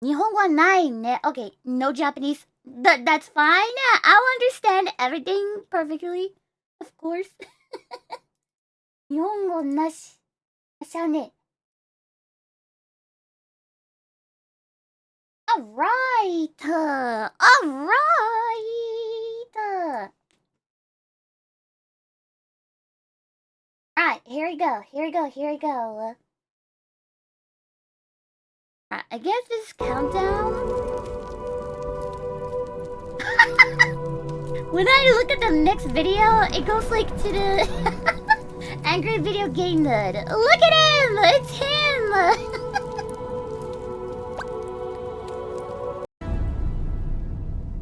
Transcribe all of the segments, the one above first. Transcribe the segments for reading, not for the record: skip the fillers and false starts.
日本語はないね。Okay, no Japanese. That's fine. I'll understand everything perfectly. Of course. 日本語なし。しゃあね。Alright. Alright. Alright, here we go. Here we go. Here we go. I guess this countdown. When I look at the next video, it goes like to the angry video game nerd. Look at him! It's him!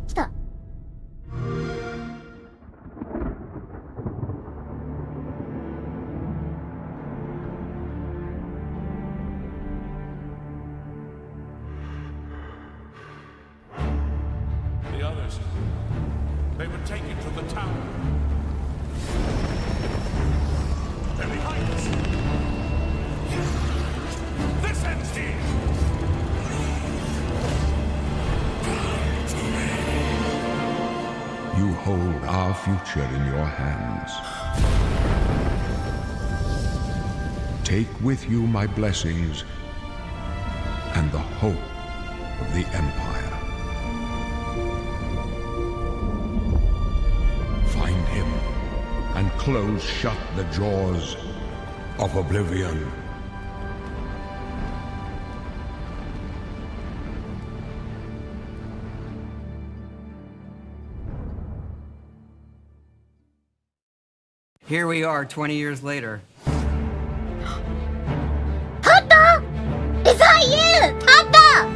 Stop. The others, they would take you to the tower. They're behind us. This ends here. You hold our future in your hands. Take with you my blessings and the hope of the Empire. Find him and close shut the jaws of oblivion. Here we are 20 years later. Tata! Is that you? Tata!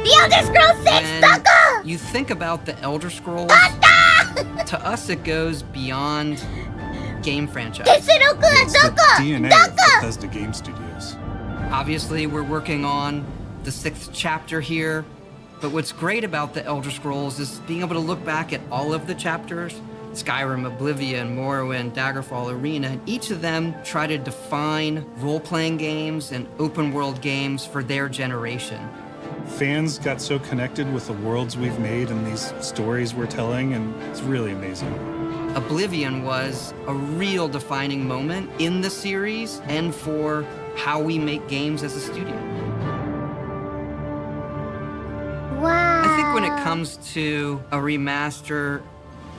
The Elder Scrolls 6, When Tata! you think about the Elder Scrolls, Tata! to us it goes beyond game franchise. It's the DNA of Daka! Bethesda Game Studios. Obviously, we're working on the 6th chapter here, but what's great about the Elder Scrolls is being able to look back at all of the chapters. Skyrim, Oblivion, Morrowind, Daggerfall, Arena, and each of them try to define role-playing games and open-world games for their generation. Fans got so connected with the worlds we've made and these stories we're telling, and it's really amazing. Oblivion was a real defining moment in the series and for how we make games as a studio. Wow. I think when it comes to a remaster,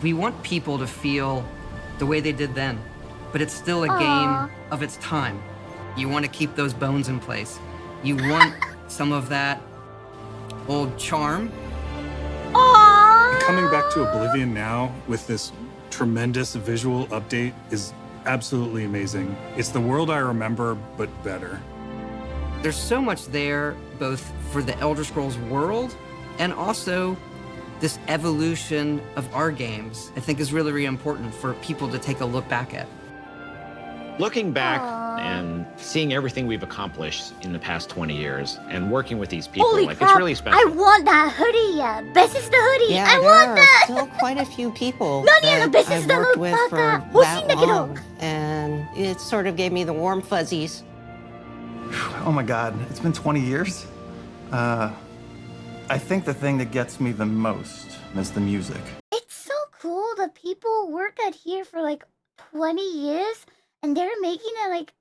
we want people to feel the way they did then, but it's still a game of its time. You want to keep those bones in place. You want some of that old charm. Aww. Coming back to Oblivion now with this tremendous visual update is absolutely amazing. It's the world I remember, but better. There's so much there, both for the Elder Scrolls world and also this evolution of our games, I think is really, really important for people to take a look back at. Looking back and seeing everything we've accomplished in the past 20 years and working with these people, Holy like crap, it's really special. I want that hoodie. Bethesda hoodie. Yeah, I there want are that. still quite a few people Nani that Bethesda I've worked no with for baka. that Hoshindakedo. long, and it sort of gave me the warm fuzzies. Oh my God, it's been 20 years? I think the thing that gets me the most is the music. It's so cool that people work at here for like 20 years and they're making a like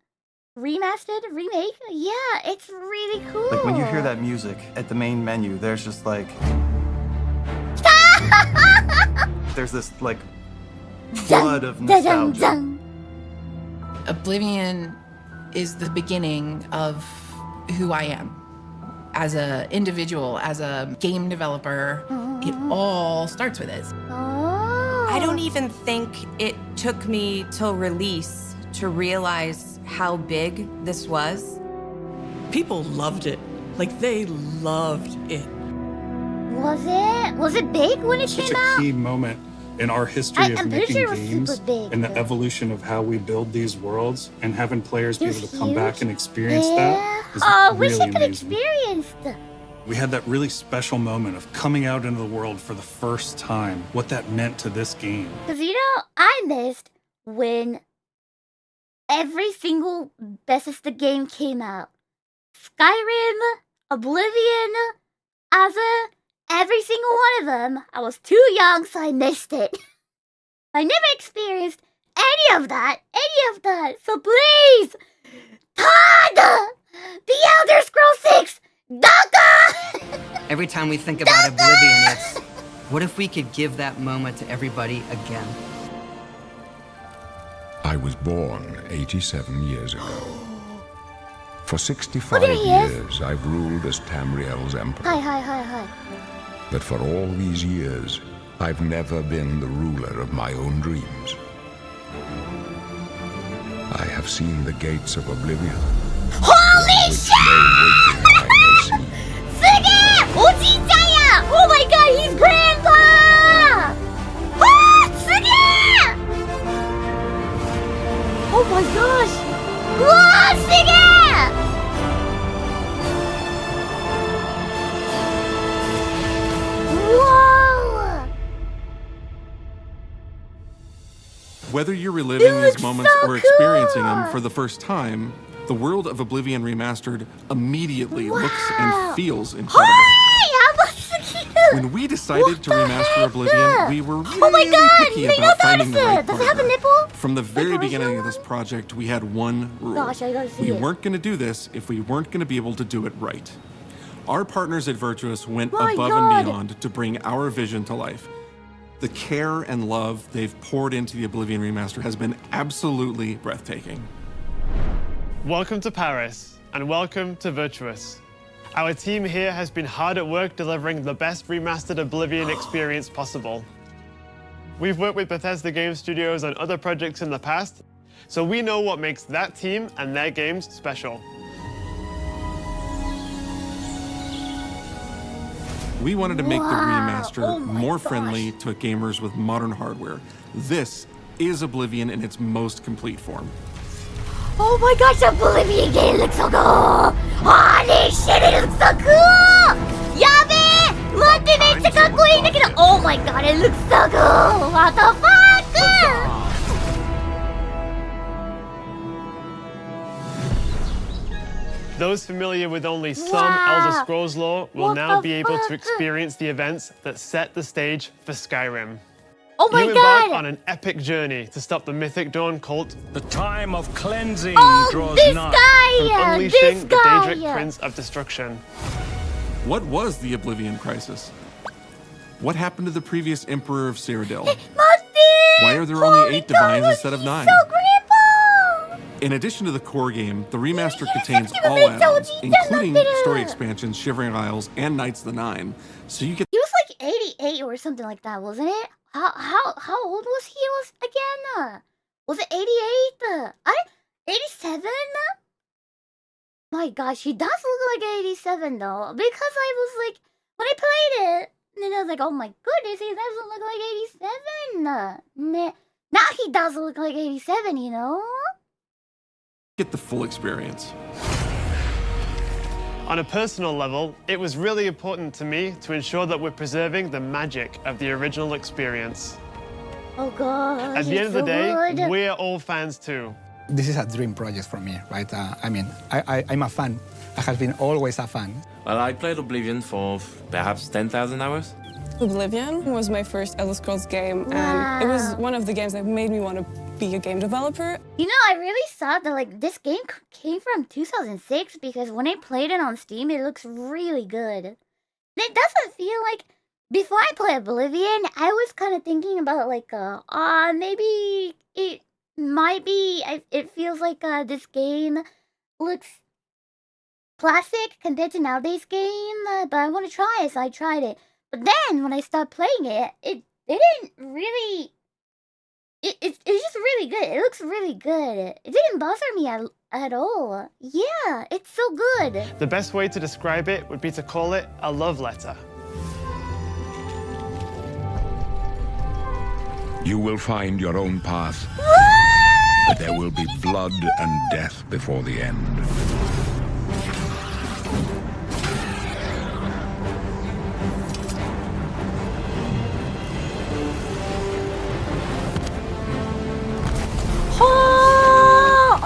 remastered remake. Yeah, it's really cool. Like when you hear that music at the main menu, there's just like... there's this like flood of nostalgia. Oblivion is the beginning of who I am. As an individual, as a game developer, it all starts with this. Oh. I don't even think it took me till release to realize how big this was. People loved it. Like, they loved it. Was it? Was it big when it Such came a out? key moment in our history of I'm pretty making sure it was games super big, and the but- evolution of how we build these worlds and having players be It able was to come back huge. and experience Yeah. that is Oh, wish really I could amazing. experience the... We had that really special moment of coming out into the world for the first time, what that meant to this game. Because, you know, I missed when every single Bethesda game came out. Skyrim, Oblivion, every single one of them, I was too young, so I missed it. I never experienced any of that. So please, Todd, The Elder Scrolls 6, Daka! Every time we think about Oblivion, it's, what if we could give that moment to everybody again? I was born 87 years ago. For 65 Oh, there he is. years, I've ruled as Tamriel's emperor. Hi. But for all these years, I've never been the ruler of my own dreams. I have seen the gates of Oblivion. Holy shit! Suge! Oji-chan! Oh my god, he's grandpa! Ah, Suge! Oh my gosh! Whoa, Suge! Whoa! Whether you're reliving It these looks moments so or experiencing cool. them for the first time, the world of Oblivion Remastered immediately looks and feels incredible. Hi! How about Suge? When we decided What to the remaster heck? Oblivion, we were Oh my really god! picky They about don't finding notice the right it! Does it have a partner. nipple? From the very Like the beginning original of this project, we had one rule. Gosh, I gotta see We it. weren't going to do this if we weren't going to be able to do it right. Our partners at Virtuous went My above God. and beyond to bring our vision to life. The care and love they've poured into the Oblivion Remaster has been absolutely breathtaking. Welcome to Paris, and welcome to Virtuous. Our team here has been hard at work delivering the best remastered Oblivion experience possible. We've worked with Bethesda Game Studios on other projects in the past, so we know what makes that team and their games special. We wanted to make the remaster Oh my more gosh. friendly to gamers with modern hardware. This is Oblivion in its most complete form. Oh my gosh, the Oblivion game looks so cool! Holy shit, it looks so cool! Yabe! Look at it, it's oh my god, it looks so cool! What the fuck? Those familiar with only some Wow. Elder Scrolls lore will What now the be able to fuck? experience the events that set the stage for Skyrim. Oh my You embark god! on an epic journey to stop the Mythic Dawn cult The time of cleansing Oh, draws this nigh. from guy! unleashing This the guy! Daedric Prince of Destruction. What was the Oblivion Crisis? What happened to the previous Emperor of Cyrodiil? Martin! Why are there only Holy 8 divines God, instead of he's 9? So grandpa! In addition to the core game, the remaster Yes, contains I'm all gonna add-ons, tell you, including that's not story better. expansions, Shivering Isles, and Knights of the Nine. So you get He was like 88 or something like that, wasn't it? How old was he again? Was it 88? 87? My gosh, he does look like 87 though. Because I was like, when I played it, and I was like, oh my goodness, he doesn't look like 87. Nah. Now he does look like 87, you know? the full experience. On a personal level, it was really important to me to ensure that we're preserving the magic of the original experience. Oh god. At the end of the day, we're all fans too. This is a dream project for me, right? I'm a fan. I have been always a fan. Well, I played Oblivion for perhaps 10,000 hours. Oblivion was my first Elder Scrolls game, and it was one of the games that made me want to be a game developer. You know, I really thought that like this game came from 2006 because when I played it on Steam, it looks really good. It doesn't feel like before I play Oblivion, I was kind of thinking about like, maybe it might be. It feels like this game looks classic compared to nowadays game, but I want to try it, so I tried it. But then when I started playing it, it didn't really. It's just really good. It looks really good. It didn't bother me at all. Yeah, it's so good. The best way to describe it would be to call it a love letter. You will find your own path, but there will be blood and death before the end.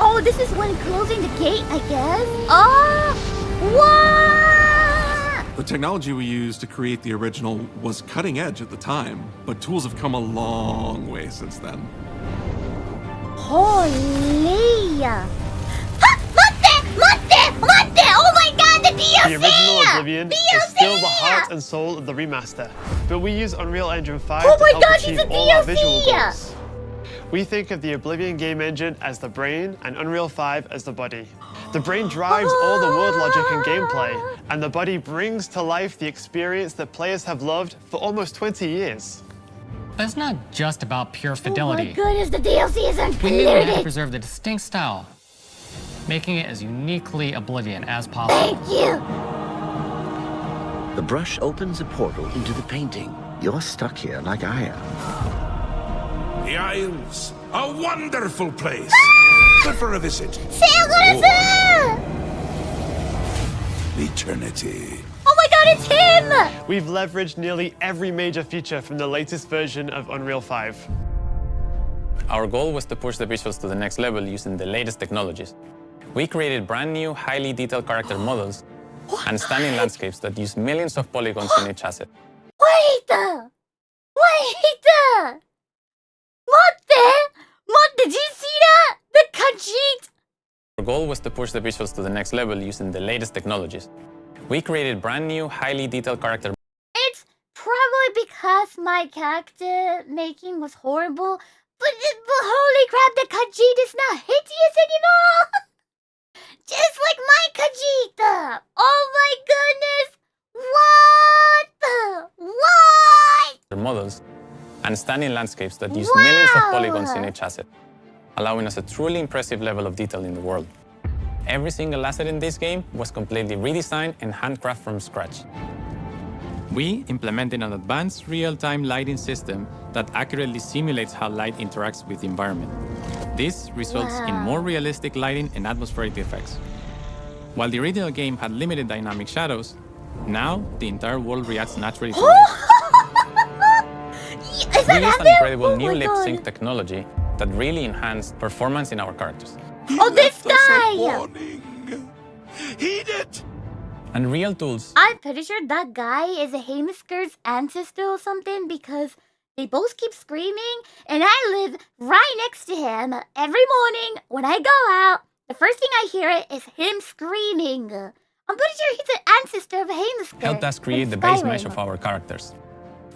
Oh, this is when closing the gate, I guess. Oh, what? The technology we used to create the original was cutting edge at the time, but tools have come a long way since then. Holy! Monte! Oh my god, the DLC! The original Oblivion DLC! is still the heart and soul of the remaster, but we use Unreal Engine 5 Oh to my help God, achieve it's a all our DLC! visual goals. We think of the Oblivion game engine as the brain and Unreal 5 as the body. The brain drives all the world logic and gameplay, and the body brings to life the experience that players have loved for almost 20 years. But it's not just about pure fidelity. Oh my goodness, the DLC is We knew we had to unlimited! preserve the distinct style, making it as uniquely Oblivion as possible. Thank you! The brush opens a portal into the painting. You're stuck here like I am. The Isles, a wonderful place. Good for a visit. Eternity. Oh my god, it's him! We've leveraged nearly every major feature from the latest version of Unreal 5. Our goal was to push the visuals to the next level using the latest technologies. We created brand new, highly detailed character models and stunning landscapes that use millions of polygons in each asset. Wait! Monte, did you see that? The cut sheet! Our goal was to push the visuals to the next level using the latest technologies. We created brand new, highly detailed character. It's probably because my character making was horrible, but holy crap, the Khajiit is not hideous anymore! Just like my Khajiit! Oh my goodness! What? models and stunning landscapes that use millions of polygons in each asset, allowing us a truly impressive level of detail in the world. Every single asset in this game was completely redesigned and handcrafted from scratch. We implemented an advanced real-time lighting system that accurately simulates how light interacts with the environment. This results in more realistic lighting and atmospheric effects. While the original game had limited dynamic shadows, now the entire world reacts naturally to light. We used an incredible new lip sync technology that really enhanced performance in our characters. Oh, this guy! Heed it! And real tools. I'm pretty sure that guy is a Hamusker's ancestor or something because they both keep screaming and I live right next to him. Every morning when I go out, the first thing I hear is him screaming. I'm pretty sure he's an ancestor of Hamusker. Helped us create the base mesh of our characters.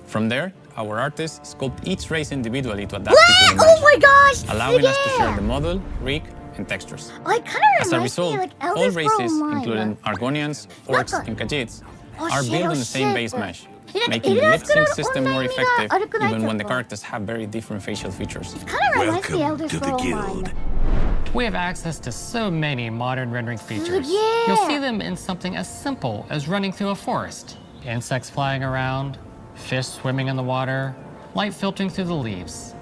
From there, our artists sculpt each race individually to adapt it to the mesh, oh my gosh! allowing us to share the model, rig, and textures. Oh, it kind of As a reminds me result, of like all Elder races, Scrolls Online. including Argonians, Orcs, and Khajiits, are shit, built oh on the same shit. base mesh, Like, making the lip sync system more online effectiveがeven when the Argonites characters have very different facial features. Kind of reminds me of Elder Scrolls Online. We have access to so many modern rendering features. Yeah. You'll see them in something as simple as running through a forest. Insects flying around, fish swimming in the water, light filtering through the leaves.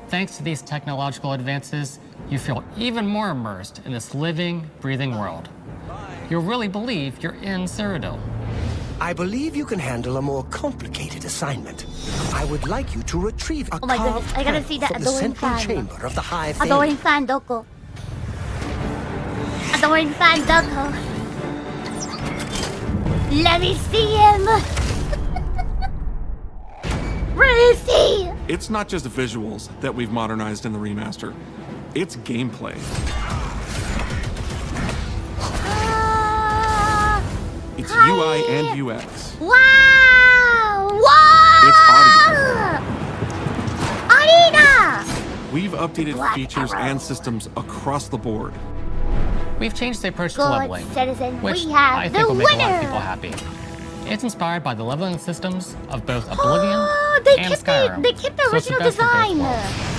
Thanks to these technological advances, you feel even more immersed in this living, breathing world. You'll really believe you're in Cyrodiil. I believe you can handle a more complicated assignment. I would like you to retrieve a Oh my carved goodness, I gotta panel see that from the adoring central fan. chamber of the High Adoring Fame. fan, Doko. Adoring fan, Doko. Let me see him. Where is he? It's not just visuals that we've modernized in the remaster. It's gameplay. It's UI and UX. Wow! Wow! It's audio. Arena! We've updated features and systems across the board. We've changed the approach to Good leveling, citizen, which we have I the think will make a lot of winner. people happy. It's inspired by the leveling systems of both Oblivion Oh, they and kept Skyrim. they kept the so it's the original best of both design. worlds.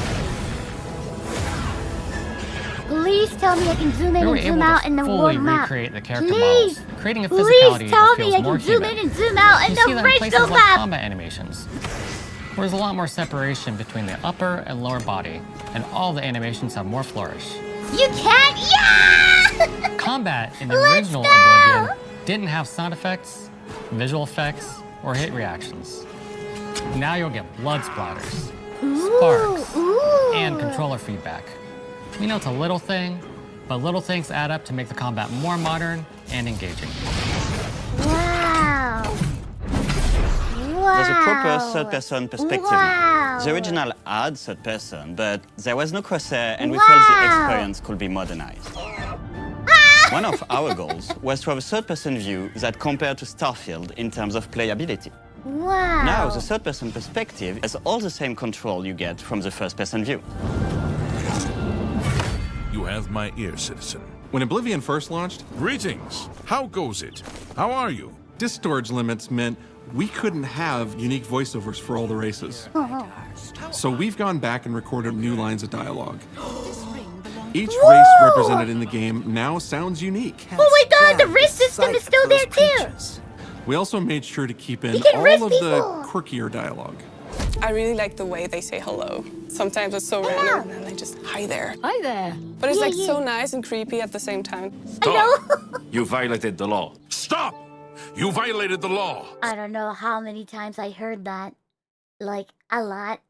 Please tell me I can zoom in We were and zoom able out to in the fully world map. recreate the character Please, models, creating a please physicality tell that me feels I more can zoom human. in and zoom out in You see the that in places original like map. combat animations, where there's a lot more separation between the upper and lower body, and all the animations have more flourish. You can't, yeah! Combat in the Let's original go! Oblivion didn't have sound effects, visual effects, or hit reactions. Now you'll get blood splatters, sparks, and controller feedback. We know it's a little thing, but little things add up to make the combat more modern and engaging. Wow. proper third-person perspective now. The original had third-person, but there was no crosshair, and we felt the experience could be modernized. One of our goals was to have a third-person view that compared to Starfield in terms of playability. Wow. Now, the third-person perspective has all the same control you get from the first-person view. You have my ear, citizen. When Oblivion first launched, Greetings. How goes it? How are you? disk storage limits meant we couldn't have unique voiceovers for all the races. So we've gone back and recorded new lines of dialogue. Each race represented in the game now sounds unique. Oh my god, the race system is still there too! We also made sure to keep in can all race of people. the quirkier dialogue. I really like the way they say hello. Sometimes it's so random and then they just, hi there. Hi there. But it's Yeah, like yeah. so nice and creepy at the same time. You violated the law. Stop! You violated the law. I don't know how many times I heard that. Like, a lot.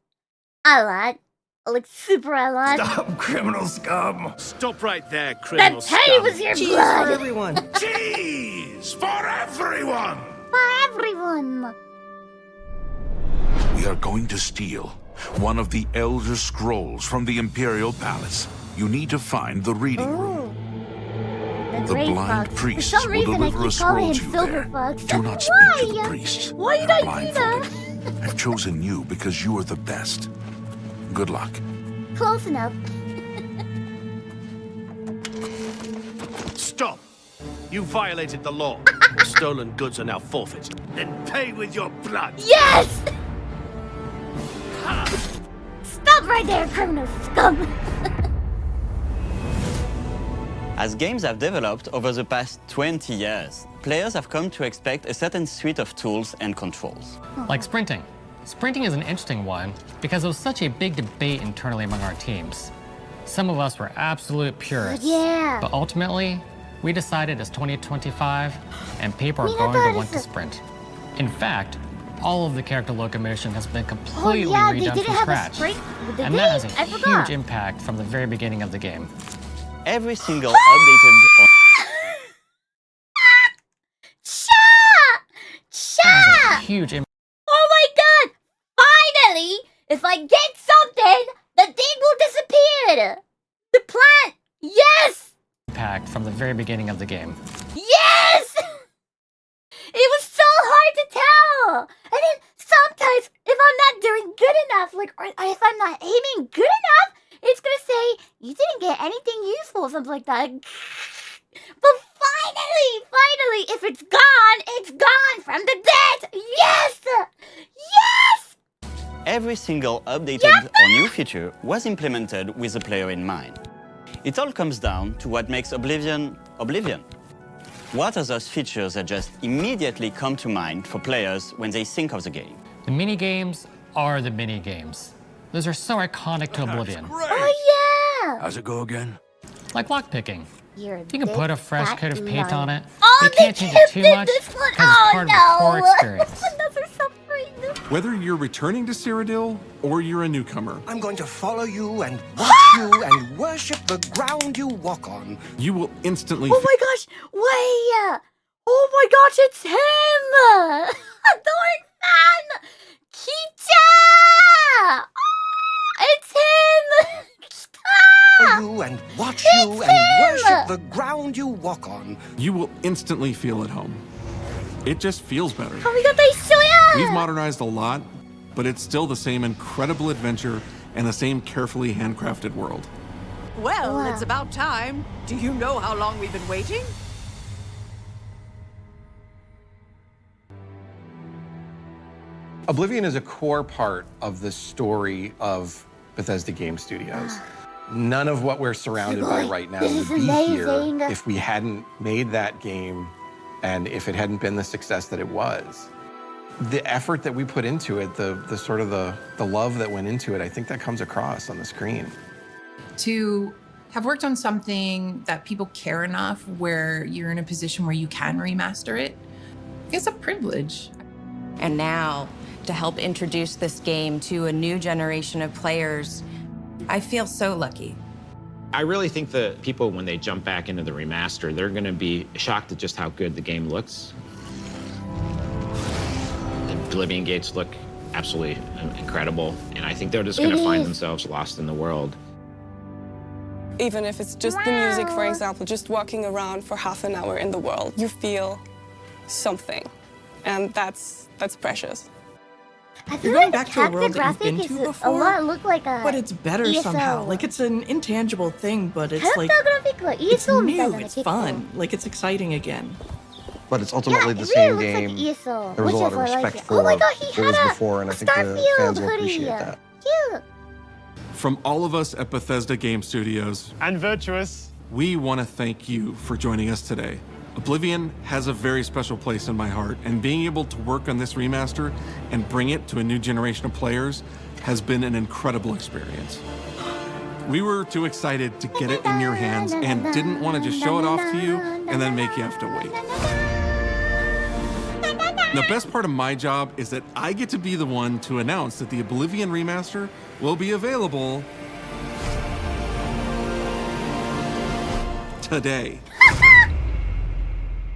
A lot. Like, super a lot. Stop, criminal scum. Stop right there, criminal That scum. pay was your Cheese blood! for everyone. Cheese for everyone. For everyone! We are going to steal one of the Elder Scrolls from the Imperial Palace. You need to find the reading room. The Gray blind Fox. priests For some will reason, I deliver a keep calling scroll him to you Silver there. Fox. Do not speak to the Why? priests. Why did I do that? I've chosen you because you are the best. Good luck. Close enough. Stop! You violated the law. Stolen goods are now forfeited. Then pay with your blood. Yes! Stop right there, criminal scum! As games have developed over the past 20 years, players have come to expect a certain suite of tools and controls. Like sprinting. Sprinting is an interesting one because it was such a big debate internally among our teams. Some of us were absolute purists. Yeah. But ultimately, we decided it's 2025 and people are going to want to sprint. In fact, all of the character locomotion has been completely they redone didn't from have a scratch. sprint. Did And they? that has I a forgot. huge impact from the very beginning of the game. Every single updated That has a huge impact. Oh my god! Finally! If I get something, the thing will disappear! The plant! Yes! Impact from the very beginning of the game. Yes! It was so hard to tell! And then sometimes, if I'm not doing good enough, like, or if I'm not aiming good enough, it's gonna say, you didn't get anything useful, something like that. But finally, if it's gone from the dead! Yes! Yes! Every single updated or new feature was implemented with the player in mind. It all comes down to what makes Oblivion, Oblivion. What are those features that just immediately come to mind for players when they think of the game? The mini-games are the mini-games. Those are so iconic to Oblivion. Oh yeah! How's it go again? Like lockpicking. You're You can put a fresh fat coat of paint liar. on it. Oh, You can't change it too much this one. because it's part of the core experience. Another suffering. Whether you're returning to Cyrodiil or you're a newcomer, I'm going to follow you and watch you and worship the ground you walk on. you will instantly Oh my gosh! Wait! Oh my gosh, it's him! Adoring fan! Kita! It's him! Follow you and watch you and worship the ground you walk on. you will instantly feel at home. It just feels better. We've modernized a lot, but it's still the same incredible adventure and the same carefully handcrafted world. Well, it's about time. Do you know how long we've been waiting? Oblivion is a core part of the story of Bethesda Game Studios. None of what we're surrounded by right now This would is be here amazing. if we hadn't made that game and if it hadn't been the success that it was. The effort that we put into it, the sort of the love that went into it, I think that comes across on the screen. To have worked on something that people care enough where you're in a position where you can remaster it, it's a privilege. And now, to help introduce this game to a new generation of players, I feel so lucky. I really think that people, when they jump back into the remaster, they're going to be shocked at just how good the game looks. The Oblivion gates look absolutely incredible. And I think they're just going to find themselves lost in the world. Even if it's just the music, for example, just walking around for half an hour in the world, you feel something. And that's precious. You're going back to a world that you've been to before, but it's better somehow. Like, it's an intangible thing, but it's like, キャラクターグラフィックは it's ESO みたい new, だね it's 結構 fun, like it's exciting again. But it's ultimately the it same really looks game. like ESO, There was a which lot is of what I like respect it. for Oh my god, he what had was a before, and I think the Starfield fans will hoodie. appreciate that. Cute. From all of us at Bethesda Game Studios and Virtuous, we want to thank you for joining us today. Oblivion has a very special place in my heart, and being able to work on this remaster and bring it to a new generation of players has been an incredible experience. We were too excited to get it in your hands and didn't want to just show it off to you and then make you have to wait. The best part of my job is that I get to be the one to announce that the Oblivion remaster will be available today.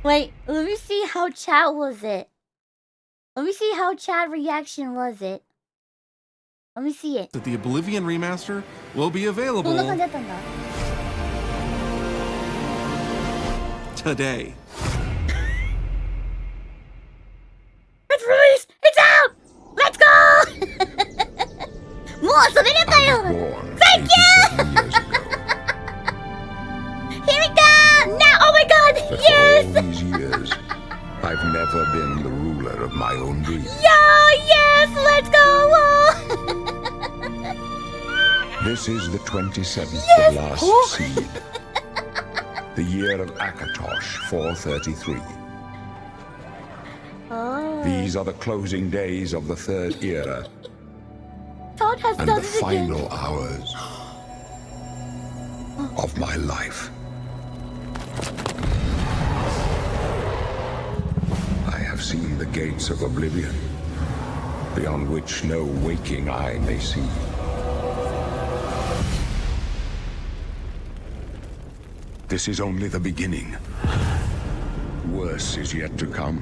Wait, let me see how chat was it. Let me see how chat reaction was it. Let me see it. That the Oblivion remaster will be available どんな感じだったんだ today. It's released! It's out! Let's go! もう遊べるかよ Thank you! Here we go! Now! Oh my god! For all Yes! these years, I've never been the ruler of my own dreams. Yo! Yes! Let's go! This is the 27th Yes! of last Oh. seed. The year of Akatosh 433. Oh. These are the closing days of the third era Todd has and done the it again. final hours of my life. I have seen the gates of oblivion, beyond which no waking eye may see. This is only the beginning. Worse is yet to come.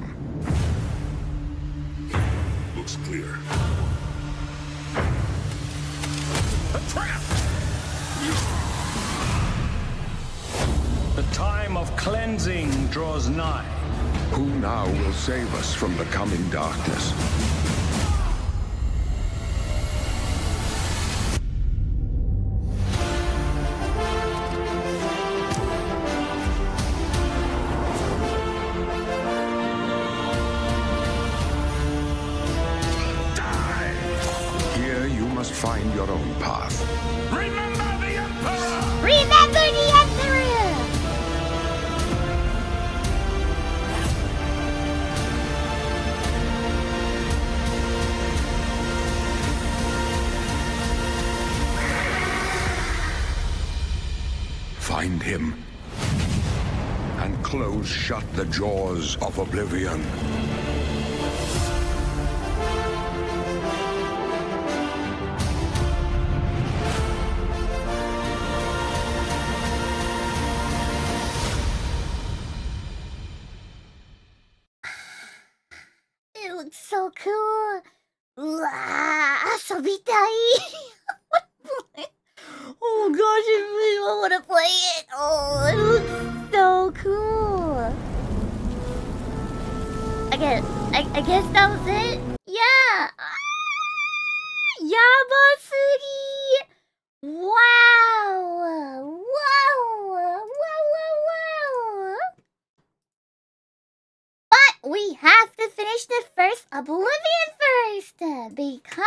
Looks clear. A trap! The time of cleansing draws nigh. Who now will save us from the coming darkness? Here you must find your own path. Remember the Emperor! Remember the Emperor! Find him and close shut the jaws of oblivion. It looks so cool. うわー、遊びたい。Oh gosh, I want to play it. Oh, it looks so cool. I guess that was it. Yeah. やばすぎ。Wow. Wow. Wow. Wow. But we have to finish the first Oblivion first, because